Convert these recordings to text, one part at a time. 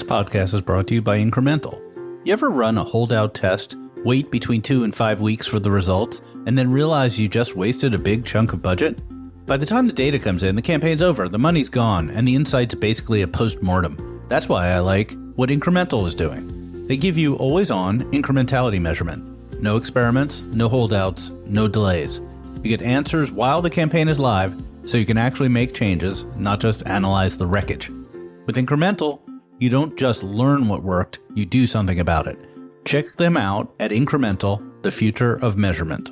podcast is brought to you by Incremental. You ever run a holdout test, wait between 2 and 5 weeks for the results, and then realize you just wasted a big chunk of budget? By the time the data comes in, the campaign's over, the money's gone, and the insight's basically a post-mortem. That's why I like what Incremental is doing. They give you always-on incrementality measurement. No experiments, no holdouts, no delays. You get answers while the campaign is live, so you can actually make changes, not just analyze the wreckage. With Incremental, you don't just learn what worked, you do something about it. Check them out at Incremental, the future of measurement.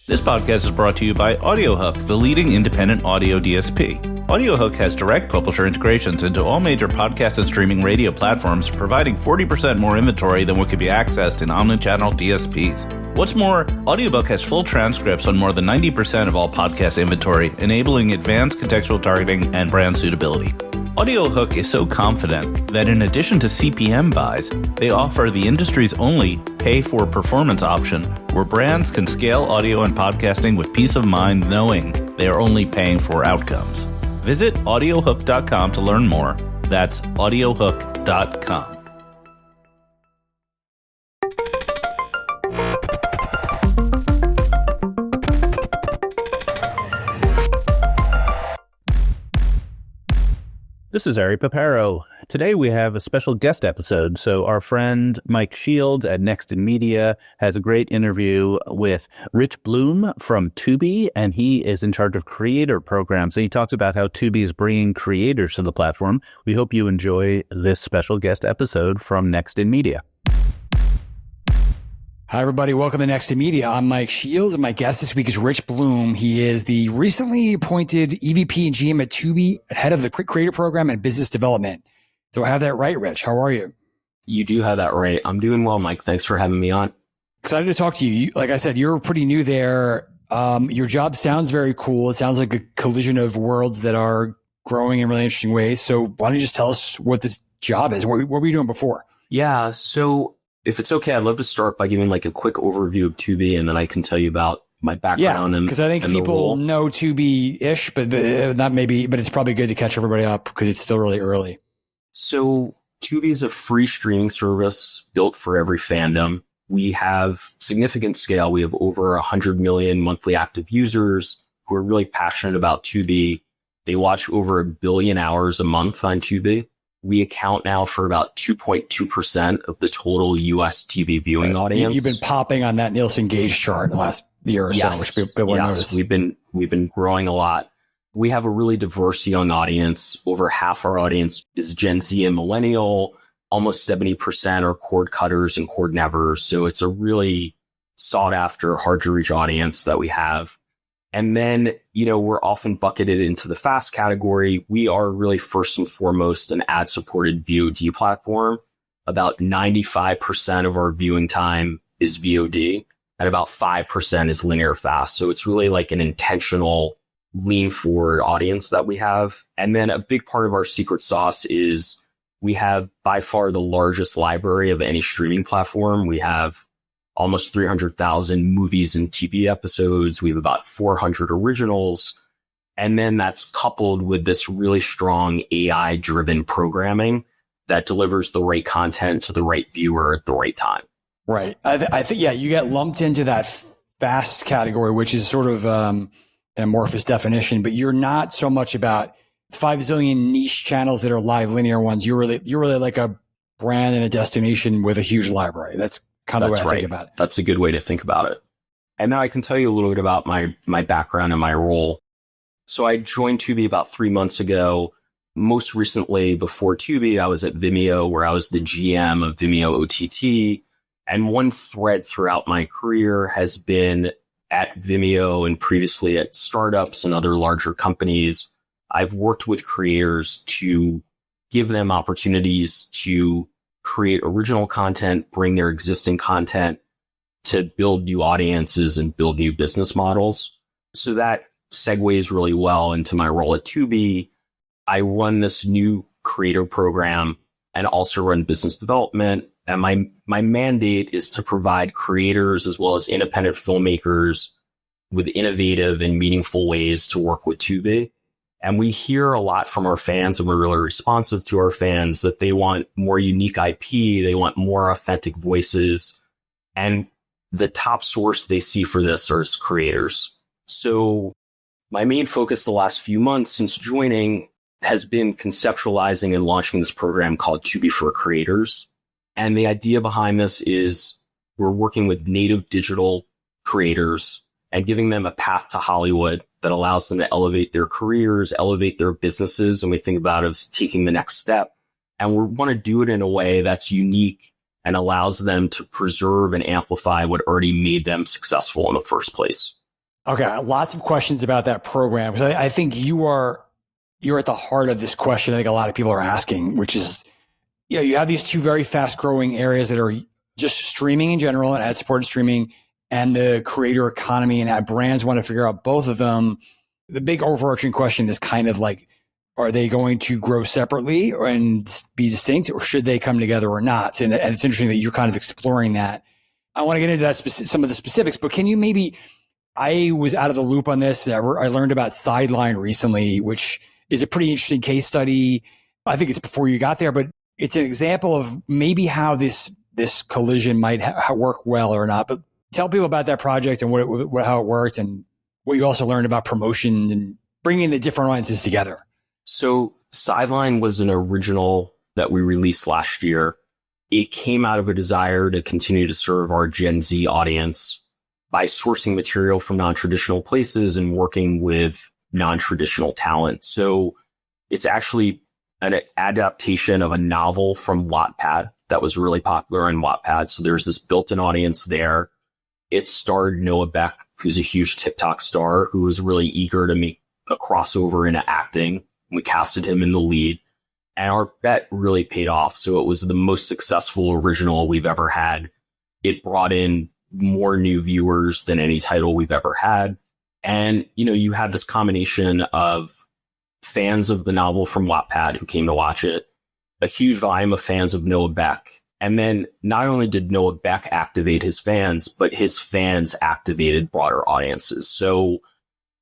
This podcast is brought to you by AudioHook, the leading independent audio DSP. AudioHook has direct publisher integrations into all major podcast and streaming radio platforms, providing 40% more inventory than what could be accessed in omnichannel DSPs. What's more, AudioBook has full transcripts on more than 90% of all podcast inventory, enabling advanced contextual targeting and brand suitability. AudioHook is so confident that in addition to CPM buys, they offer the industry's only pay-for-performance option where brands can scale audio and podcasting with peace of mind knowing they are only paying for outcomes. Visit audiohook.com to learn more. That's audiohook.com. This is Ari Paparo. Today we have a special guest episode. So our friend Mike Shields at Next in Media has a great interview with Rich Bloom from Tubi, and he is in charge of creator programs. So he talks about how Tubi is bringing creators to the platform. We hope you enjoy this special guest episode from Next in Media. Hi, everybody. Welcome to Next in Media. I'm Mike Shields, and my guest this week is Rich Bloom. He is the recently appointed EVP and GM at Tubi, head of the creator program and business development. Do I have that right, Rich? How are you? You do have that right. I'm doing well, Mike. Thanks for having me on. Excited to talk to you. Like I said, you're pretty new there. Your job sounds very cool. It sounds like a collision of worlds that are growing in really interesting ways. So why don't you just tell us what this job is? What were you doing before? Yeah. So if it's okay, I'd love to start by giving like a quick overview of Tubi, and then I can tell you about my background. Yeah, because I think people know Tubi-ish, but not maybe, but it's probably good to catch everybody up because it's still really early. So Tubi is a free streaming service built for every fandom. We have significant scale. We have over 100 million monthly active users who are really passionate about Tubi. They watch over 1 billion hours a month on Tubi. We account now for about 2.2% of the total US TV viewing audience. You've been popping on that Nielsen Gauge chart in the last year or so, which people notice. We've been growing a lot. We have a really diverse young audience. Over half our audience is Gen Z and millennial. Almost 70% are cord cutters and cord nevers. So it's a really sought after, hard to reach audience that we have. And then, we're often bucketed into the fast category. We are really first and foremost an ad-supported VOD platform. About 95% of our viewing time is VOD, and about 5% is linear fast. So it's really like an intentional lean forward audience that we have. And then a big part of our secret sauce is we have by far the largest library of any streaming platform. We have almost 300,000 movies and TV episodes. We have about 400 originals. And then that's coupled with this really strong AI-driven programming that delivers the right content to the right viewer at the right time. Right. I think, you get lumped into that fast category, which is sort of an amorphous definition, but you're not so much about 5 zillion niche channels that are live linear ones. You're really like a brand and a destination with a huge library. That's kind of the way I think about it. That's a good way to think about it. And now I can tell you a little bit about my background and my role. So I joined Tubi about 3 months ago. Most recently, before Tubi, I was at Vimeo, where I was the GM of Vimeo OTT. And one thread throughout my career has been at Vimeo and previously at startups and other larger companies. I've worked with creators to give them opportunities to create original content, bring their existing content to build new audiences and build new business models. So that segues really well into my role at Tubi. I run this new creator program and also run business development. And my mandate is to provide creators as well as independent filmmakers with innovative and meaningful ways to work with Tubi. And we hear a lot from our fans, and we're really responsive to our fans that they want more unique IP. They want more authentic voices. And the top source they see for this are creators. So my main focus the last few months since joining has been conceptualizing and launching this program called Tubi for Creators. And the idea behind this is we're working with native digital creators and giving them a path to Hollywood that allows them to elevate their careers, elevate their businesses. And we think about it as taking the next step. And we want to do it in a way that's unique and allows them to preserve and amplify what already made them successful in the first place. Okay. Lots of questions about that program. Because I think you're at the heart of this question. I think a lot of people are asking, which is, you have these two very fast growing areas that are just streaming in general and ad supported streaming and the creator economy, and brands want to figure out both of them. The big overarching question is kind of like, are they going to grow separately and be distinct, or should they come together or not? And it's interesting that you're kind of exploring that. I want to get into that some of the specifics, but can you maybe, I was out of the loop on this. I learned about Sideline recently, which is a pretty interesting case study. I think it's before you got there, but it's an example of maybe how this collision might work well or not. But tell people about that project and how it worked and what you also learned about promotion and bringing the different audiences together. So Sideline was an original that we released last year. It came out of a desire to continue to serve our Gen Z audience by sourcing material from non-traditional places and working with non-traditional talent. So it's actually an adaptation of a novel from Wattpad that was really popular on Wattpad. So there's this built-in audience there. It starred Noah Beck, who's a huge TikTok star, who was really eager to make a crossover into acting. We casted him in the lead, and our bet really paid off. So it was the most successful original we've ever had. It brought in more new viewers than any title we've ever had. And, you had this combination of fans of the novel from Wattpad who came to watch it, a huge volume of fans of Noah Beck. And then not only did Noah Beck activate his fans, but his fans activated broader audiences. So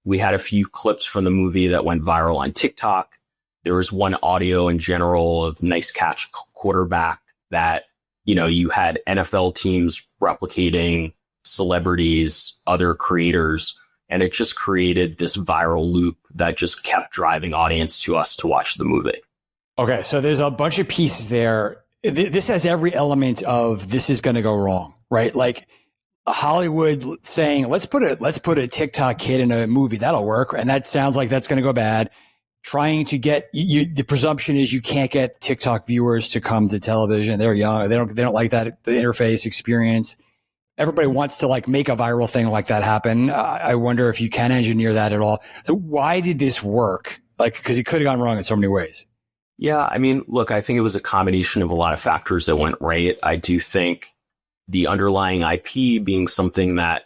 we had a few clips from the movie that went viral on TikTok. There was one audio in general of nice catch quarterback that, you had NFL teams replicating celebrities, other creators, and it just created this viral loop that just kept driving audience to us to watch the movie. Okay. So there's a bunch of pieces there. This has every element of this is going to go wrong, right? Like Hollywood saying, let's put a TikTok kid in a movie. That'll work. And that sounds like that's going to go bad. Trying to get the presumption is you can't get TikTok viewers to come to television. They're young. They don't like that, the interface experience. Everybody wants to make a viral thing like that happen. I wonder if you can engineer that at all. So why did this work? Because it could have gone wrong in so many ways. Yeah. I mean, look, I think it was a combination of a lot of factors that went right. I do think the underlying IP being something that,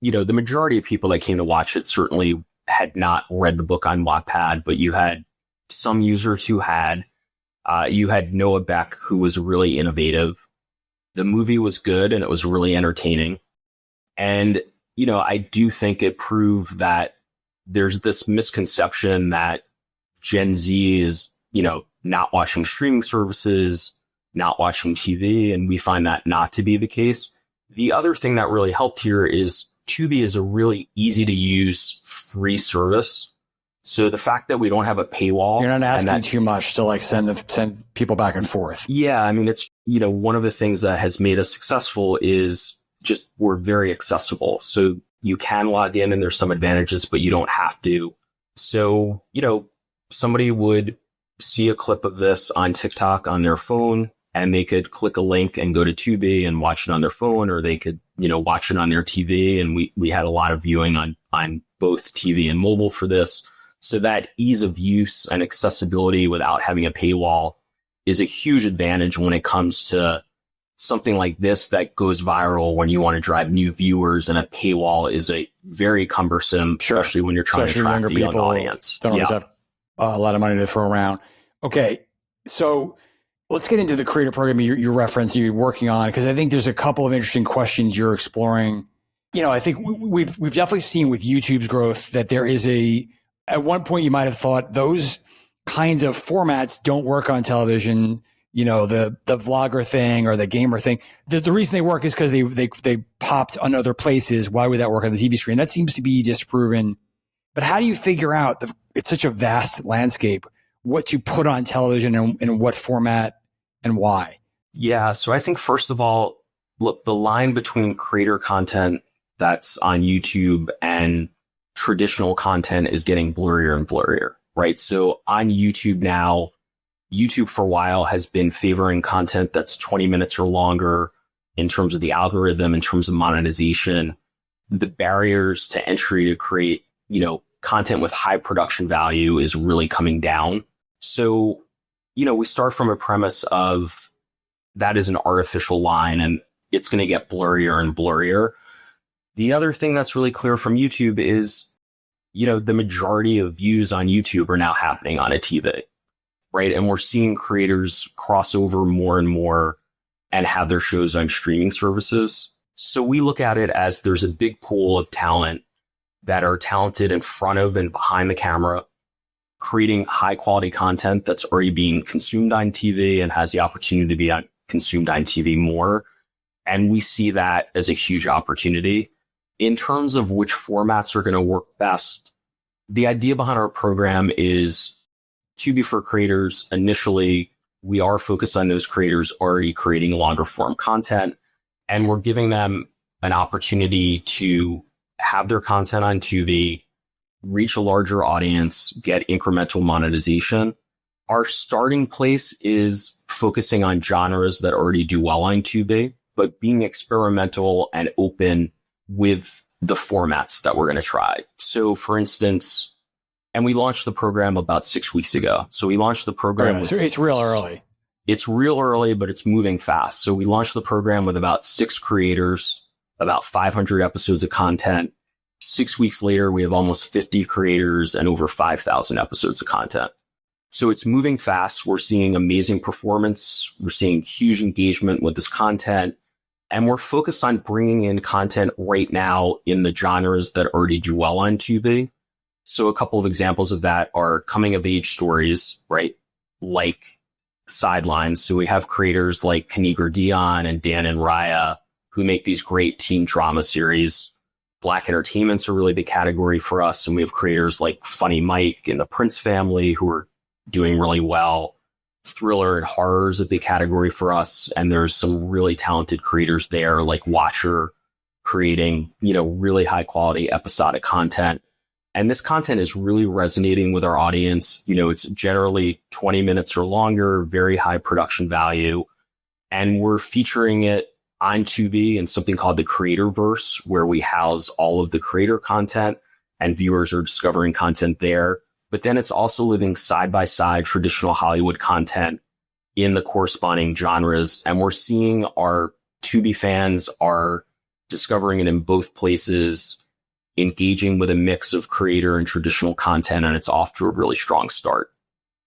the majority of people that came to watch it certainly had not read the book on Wattpad, but you had some users who had. You had Noah Beck, who was really innovative. The movie was good and it was really entertaining. And, I do think it proved that there's this misconception that Gen Z is, not watching streaming services, not watching TV, and we find that not to be the case. The other thing that really helped here is Tubi is a really easy to use free service. So the fact that we don't have a paywall. You're not asking too much to send people back and forth. Yeah. I mean, it's, one of the things that has made us successful is just we're very accessible. So you can log in and there's some advantages, but you don't have to. So, somebody would see a clip of this on TikTok on their phone and they could click a link and go to Tubi and watch it on their phone, or they could, watch it on their TV. And we had a lot of viewing on both TV and mobile for this. So that ease of use and accessibility without having a paywall is a huge advantage when it comes to something like this that goes viral when you want to drive new viewers, and a paywall is a very cumbersome, especially when you're trying to attract the young audience. Don't always have a lot of money to throw around. Okay. So let's get into the creator program you referenced you're working on, because I think there's a couple of interesting questions you're exploring. I think we've definitely seen with YouTube's growth that there is a at one point you might have thought those kinds of formats don't work on television. You know, the vlogger thing or the gamer thing. The reason they work is because they popped on other places. Why would that work on the TV screen? That seems to be disproven. But how do you figure out it's such a vast landscape, what to put on television and what format and why? Yeah. So I think first of all, look, the line between creator content that's on YouTube and traditional content is getting blurrier and blurrier, right? So on YouTube now, YouTube for a while has been favoring content that's 20 minutes or longer in terms of the algorithm, in terms of monetization. The barriers to entry to create, content with high production value is really coming down. So, we start from a premise of that is an artificial line and it's going to get blurrier and blurrier. The other thing that's really clear from YouTube is, the majority of views on YouTube are now happening on a TV. Right. And we're seeing creators cross over more and more and have their shows on streaming services. So we look at it as there's a big pool of talent that are talented in front of and behind the camera, creating high quality content that's already being consumed on TV and has the opportunity to be consumed on TV more. And we see that as a huge opportunity. In terms of which formats are going to work best, the idea behind our program is Tubi for creators. Initially, we are focused on those creators already creating longer form content, and we're giving them an opportunity to have their content on Tubi, reach a larger audience, get incremental monetization. Our starting place is focusing on genres that already do well on Tubi, but being experimental and open with the formats that we're going to try. So for instance, and we launched the program about 6 weeks ago. So we launched the program. So it's real early. It's real early, but it's moving fast. So we launched the program with about 6 creators, about 500 episodes of content. 6 weeks later, we have almost 50 creators and over 5,000 episodes of content. So it's moving fast. We're seeing amazing performance. We're seeing huge engagement with this content. And we're focused on bringing in content right now in the genres that already do well on Tubi. So a couple of examples of that are coming of age stories, right? Like Sidelines. So we have creators like Kaniger Dion and Dan and Raya who make these great teen drama series. Black entertainment's a really big category for us. And we have creators like Funny Mike and the Prince family who are doing really well. Thriller and horror is a big category for us. And there's some really talented creators there like Watcher creating, really high quality episodic content. And this content is really resonating with our audience. It's generally 20 minutes or longer, very high production value. And we're featuring it on Tubi in something called the Creatorverse, where we house all of the creator content and viewers are discovering content there. But then it's also living side by side traditional Hollywood content in the corresponding genres. And we're seeing our Tubi fans are discovering it in both places, engaging with a mix of creator and traditional content, and it's off to a really strong start.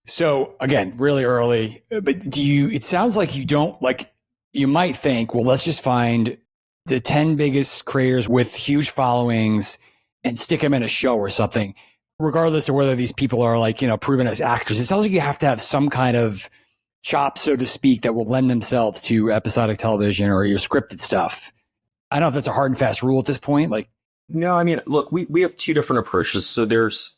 So again, really early, but it sounds like you might think, well, let's just find the 10 biggest creators with huge followings and stick them in a show or something, regardless of whether these people are proven as actors. It sounds like you have to have some kind of chop, so to speak, that will lend themselves to episodic television or your scripted stuff. I don't know if that's a hard and fast rule at this point. No, I mean, look, we have two different approaches. So there's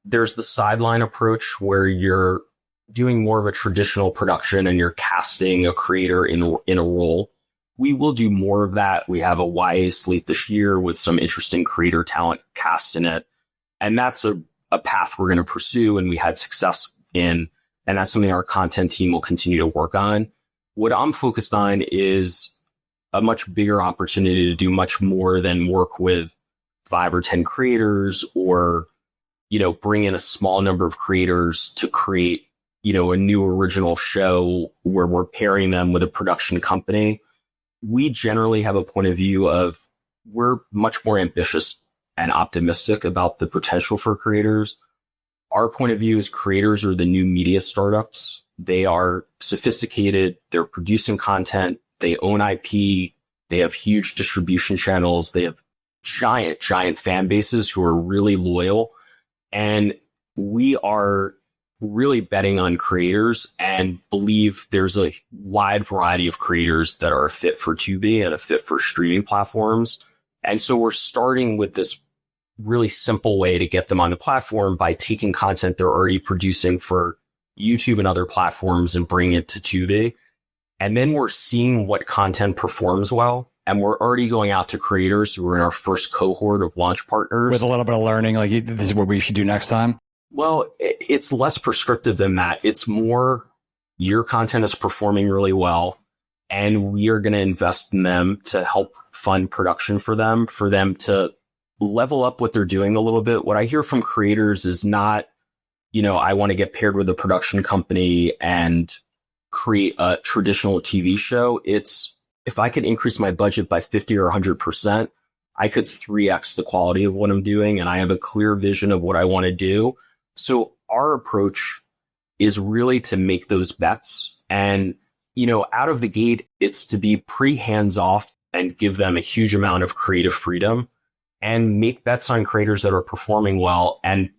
the sideline approach where you're doing more of a traditional production and you're casting a creator in a role. We will do more of that. We have a YA slate this year with some interesting creator talent cast in it. And that's a path we're going to pursue and we had success in. And that's something our content team will continue to work on. What I'm focused on is a much bigger opportunity to do much more than work with 5 or 10 creators or, bring in a small number of creators to create, a new original show where we're pairing them with a production company. We generally have a point of view of we're much more ambitious and optimistic about the potential for creators. Our point of view is creators are the new media startups. They are sophisticated. They're producing content. They own IP. They have huge distribution channels. They have giant fan bases who are really loyal. And we are really betting on creators and believe there's a wide variety of creators that are a fit for Tubi and a fit for streaming platforms. And so we're starting with this really simple way to get them on the platform by taking content they're already producing for YouTube and other platforms and bringing it to Tubi. And then we're seeing what content performs well. And we're already going out to creators who are in our first cohort of launch partners. With a little bit of learning, like this is what we should do next time. Well, it's less prescriptive than that. It's more your content is performing really well, and we are going to invest in them to help fund production for them to level up what they're doing a little bit. What I hear from creators is not, I want to get paired with a production company and create a traditional TV show. It's if I could increase my budget by 50 or 100%, I could 3x the quality of what I'm doing, and I have a clear vision of what I want to do. So our approach is really to make those bets. And, out of the gate, it's to be pretty hands-off and give them a huge amount of creative freedom and make bets on creators that are performing well. And,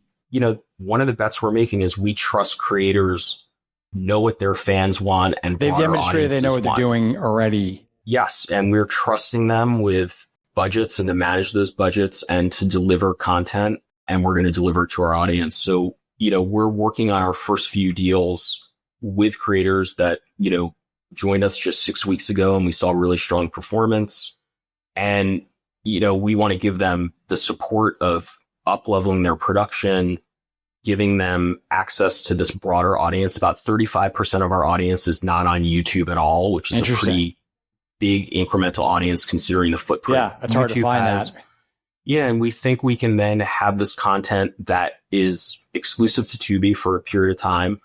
one of the bets we're making is we trust creators know what their fans want, and they've demonstrated they know what they're doing already. Yes. And we're trusting them with budgets and to manage those budgets and to deliver content. And we're going to deliver it to our audience. So, we're working on our first few deals with creators that, joined us just 6 weeks ago, and we saw really strong performance. And, we want to give them the support of up-leveling their production, giving them access to this broader audience. About 35% of our audience is not on YouTube at all, which is a pretty big incremental audience considering the footprint. Yeah, it's hard to find that. Yeah, and we think we can then have this content that is exclusive to Tubi for a period of time.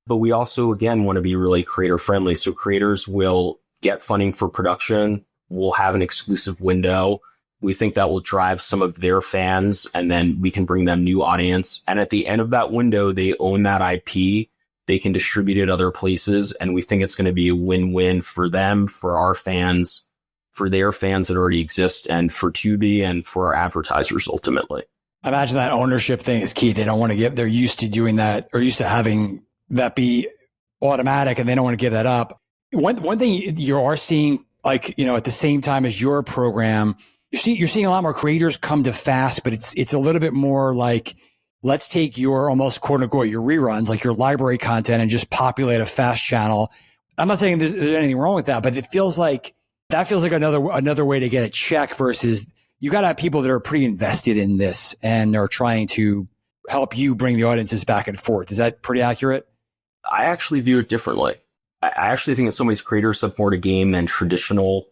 But we also, again, want to be really creator friendly. So creators will get funding for production. We'll have an exclusive window. We think that will drive some of their fans, and then we can bring them new audience. And at the end of that window, they own that IP. They can distribute it other places. And we think it's going to be a win-win for them, for our fans, for their fans that already exist, and for Tubi and for our advertisers ultimately. I imagine that ownership thing is key. They don't want to they're used to doing that, or used to having that be automatic, and they don't want to give that up. One thing you are seeing, like, at the same time as your program, you're seeing a lot more creators come to FAST, but it's a little bit more like, let's take your almost quote unquote your reruns, like your library content, and just populate a FAST channel. I'm not saying there's anything wrong with that, but it feels like another way to get a check versus you got to have people that are pretty invested in this and are trying to help you bring the audiences back and forth. Is that pretty accurate? I actually view it differently. I actually think that some of these creators have more to gain than traditional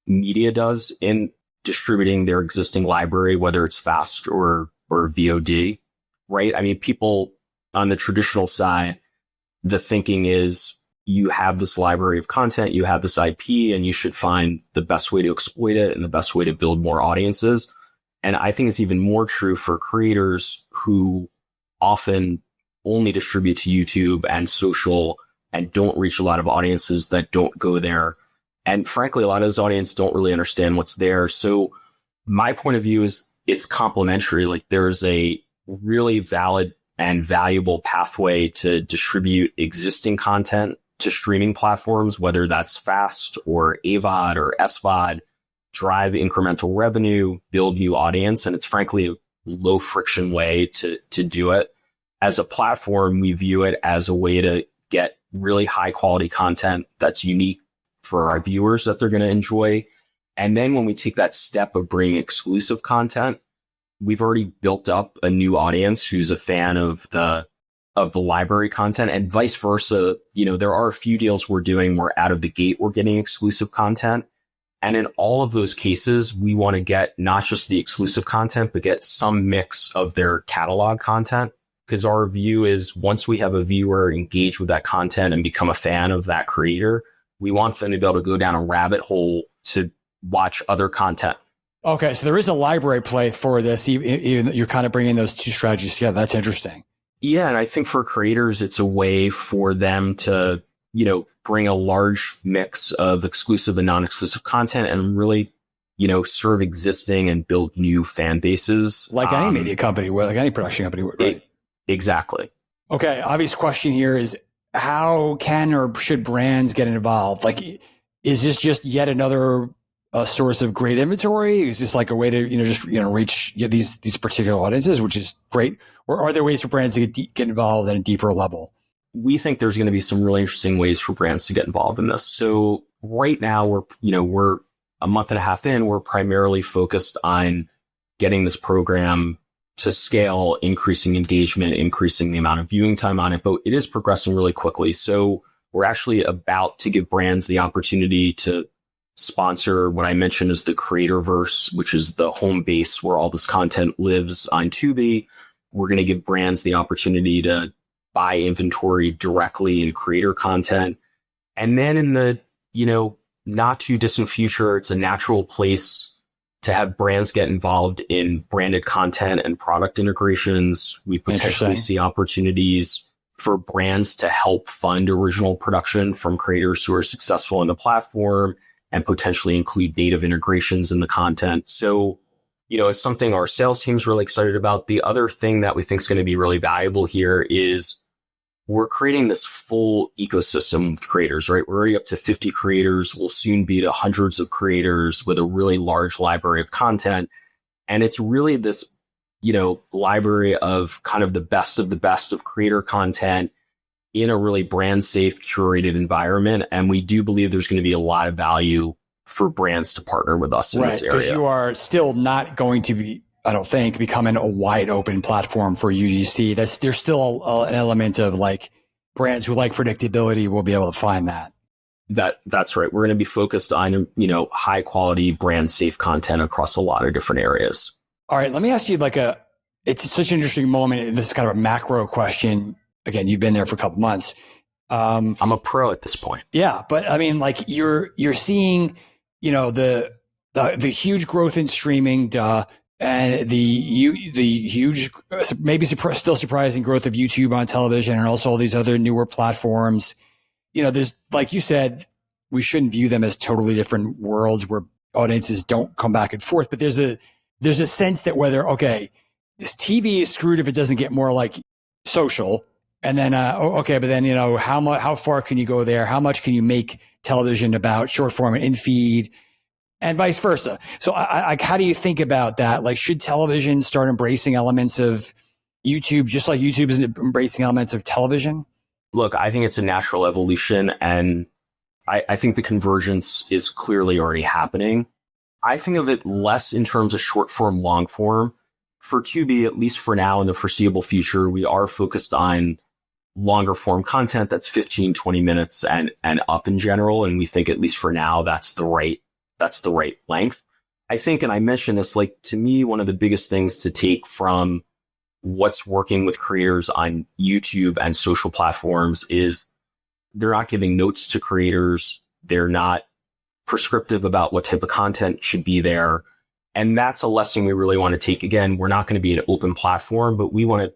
media does in distributing their existing library, whether it's FAST or VOD, right? I mean, people on the traditional side, the thinking is you have this library of content, you have this IP, and you should find the best way to exploit it and the best way to build more audiences. And I think it's even more true for creators who often only distribute to YouTube and social and don't reach a lot of audiences that don't go there. And frankly, a lot of those audiences don't really understand what's there. So my point of view is it's complementary. Like, there's a really valid and valuable pathway to distribute existing content to streaming platforms, whether that's FAST or AVOD or SVOD, drive incremental revenue, build new audience. And it's frankly a low friction way to do it. As a platform, we view it as a way to get really high quality content that's unique for our viewers that they're going to enjoy. And then when we take that step of bringing exclusive content, we've already built up a new audience who's a fan of the library content, and vice versa. There are a few deals we're doing where out of the gate, we're getting exclusive content. And in all of those cases, we want to get not just the exclusive content, but get some mix of their catalog content. Because our view is once we have a viewer engage with that content and become a fan of that creator, we want them to be able to go down a rabbit hole to watch other content. Okay, so there is a library play for this, even you're kind of bringing those two strategies together. That's interesting. Yeah, and I think for creators, it's a way for them to, bring a large mix of exclusive and non-exclusive content and really, serve existing and build new fan bases. Like any media company would, like any production company would, right? Exactly. Okay. Obvious question here is, how can or should brands get involved? Like, is this just yet another source of great inventory? Is this like a way to, reach these particular audiences, which is great? Or are there ways for brands to get involved at a deeper level? We think there's going to be some really interesting ways for brands to get involved in this. So right now we're a month and a half in, we're primarily focused on getting this program to scale, increasing engagement, increasing the amount of viewing time on it, but it is progressing really quickly. So we're actually about to give brands the opportunity to sponsor what I mentioned as the Creatorverse, which is the home base where all this content lives on Tubi. We're going to give brands the opportunity to buy inventory directly in creator content. And then in the, not too distant future, it's a natural place to have brands get involved in branded content and product integrations. We potentially see opportunities for brands to help fund original production from creators who are successful in the platform and potentially include native integrations in the content. So, it's something our sales team's really excited about. The other thing that we think is going to be really valuable here is we're creating this full ecosystem with creators, right? We're already up to 50 creators. We'll soon be to hundreds of creators with a really large library of content. And it's really this, library of kind of the best of creator content in a really brand safe, curated environment. And we do believe there's going to be a lot of value for brands to partner with us in this area. Because you are still not going to be, I don't think, becoming a wide open platform for UGC. There's still an element of like brands who like predictability will be able to find that. That's right. We're going to be focused on, high quality brand safe content across a lot of different areas. All right. Let me ask you it's such an interesting moment. And this is kind of a macro question. Again, you've been there for a couple months. I'm a pro at this point. Yeah. But I mean, like you're seeing, the huge growth in streaming, and the huge, maybe still surprising growth of YouTube on television and also all these other newer platforms. There's, like you said, we shouldn't view them as totally different worlds where audiences don't come back and forth. But there's a sense that this TV is screwed if it doesn't get more like social. And then, but then, how far can you go there? How much can you make television about short form and in feed? And vice versa. So how do you think about that? Like, should television start embracing elements of YouTube, just like YouTube is embracing elements of television? Look, I think it's a natural evolution, and I think the convergence is clearly already happening. I think of it less in terms of short form, long form. For Tubi, at least for now in the foreseeable future, we are focused on longer form content that's 15, 20 minutes and up in general. And we think, at least for now, that's the right length. I think, and I mentioned this, like, to me, one of the biggest things to take from what's working with creators on YouTube and social platforms is they're not giving notes to creators. They're not prescriptive about what type of content should be there. And that's a lesson we really want to take. Again, we're not going to be an open platform, but we want to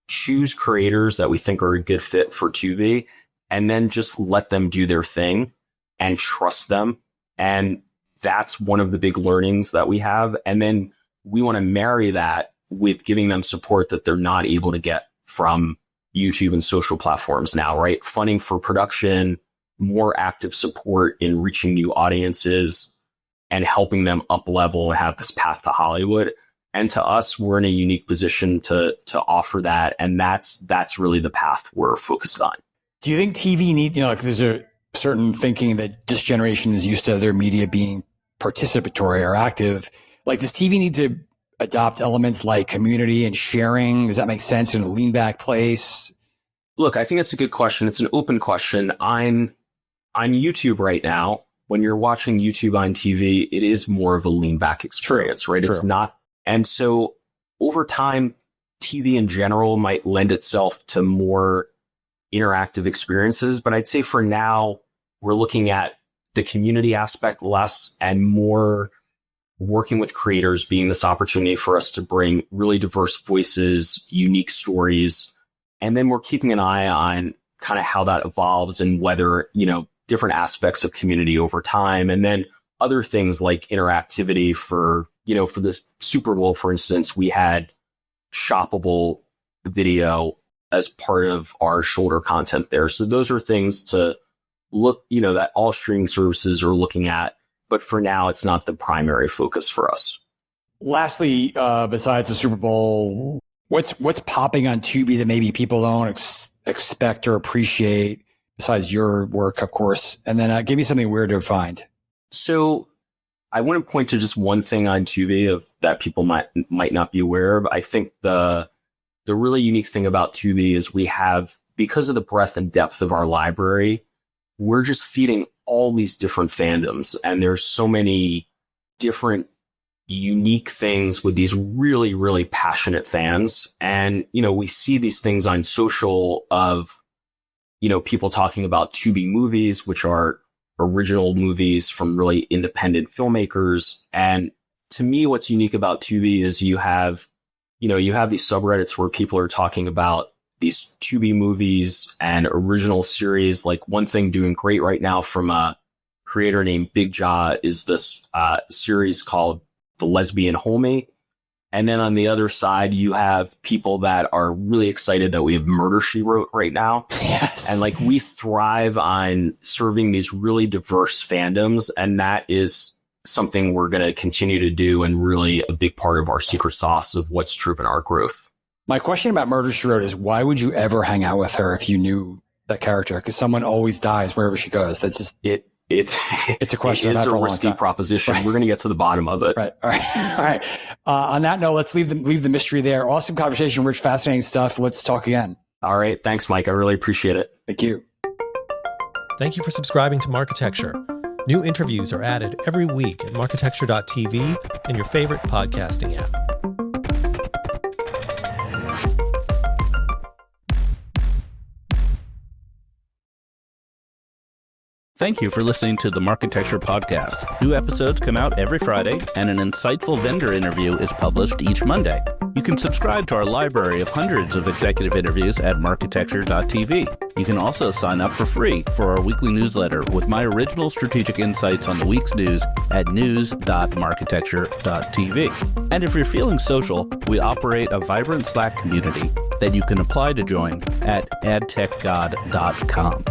choose creators that we think are a good fit for Tubi and then just let them do their thing and trust them. And that's one of the big learnings that we have. And then we want to marry that with giving them support that they're not able to get from YouTube and social platforms now, right? Funding for production, more active support in reaching new audiences and helping them up level and have this path to Hollywood. And to us, we're in a unique position to offer that. And that's really the path we're focused on. Do you think TV needs, there's a certain thinking that this generation is used to their media being participatory or active. Like, does TV need to adopt elements like community and sharing? Does that make sense in a lean back place? Look, I think it's a good question. It's an open question. On YouTube right now, when you're watching YouTube on TV, it is more of a lean back experience, right? True. It's not. And so over time, TV in general might lend itself to more interactive experiences. But I'd say for now, we're looking at the community aspect less and more working with creators being this opportunity for us to bring really diverse voices, unique stories. And then we're keeping an eye on kind of how that evolves and whether, different aspects of community over time. And then other things like interactivity for the Super Bowl, for instance, we had shoppable video as part of our shoulder content there. So those are things to look, that all streaming services are looking at. But for now, it's not the primary focus for us. Lastly, besides the Super Bowl, what's popping on Tubi that maybe people don't expect or appreciate besides your work, of course? And then give me something weird to find. So I wouldn't point to just one thing on Tubi that people might not be aware of. I think the really unique thing about Tubi is we have, because of the breadth and depth of our library, we're just feeding all these different fandoms. And there's so many different unique things with these really, really passionate fans. And, we see these things on social of, people talking about Tubi movies, which are original movies from really independent filmmakers. And to me, what's unique about Tubi is you have these subreddits where people are talking about these Tubi movies and original series. Like one thing doing great right now from a creator named Big Jaw is this series called The Lesbian Homie. And then on the other side, you have people that are really excited that we have Murder, She Wrote right now. Yes. And we thrive on serving these really diverse fandoms. And that is something we're going to continue to do, and really a big part of our secret sauce of what's driven our growth. My question about Murder, She Wrote is, why would you ever hang out with her if you knew that character? Because someone always dies wherever she goes. That's just It's a question. It is I've had for a a long risky time. proposition. Right. We're going to get to the bottom of it. Right. All right. On that note, let's leave the mystery there. Awesome conversation, Rich. Fascinating stuff. Let's talk again. All right. Thanks, Mike. I really appreciate it. Thank you. Thank you for subscribing to Marketecture. New interviews are added every week at marketecture.tv and your favorite podcasting app. Thank you for listening to the Marketecture Podcast. New episodes come out every Friday, and an insightful vendor interview is published each Monday. You can subscribe to our library of hundreds of executive interviews at marketecture.tv. You can also sign up for free for our weekly newsletter with my original strategic insights on the week's news at news.marketecture.tv. And if you're feeling social, we operate a vibrant Slack community that you can apply to join at adtechgod.com.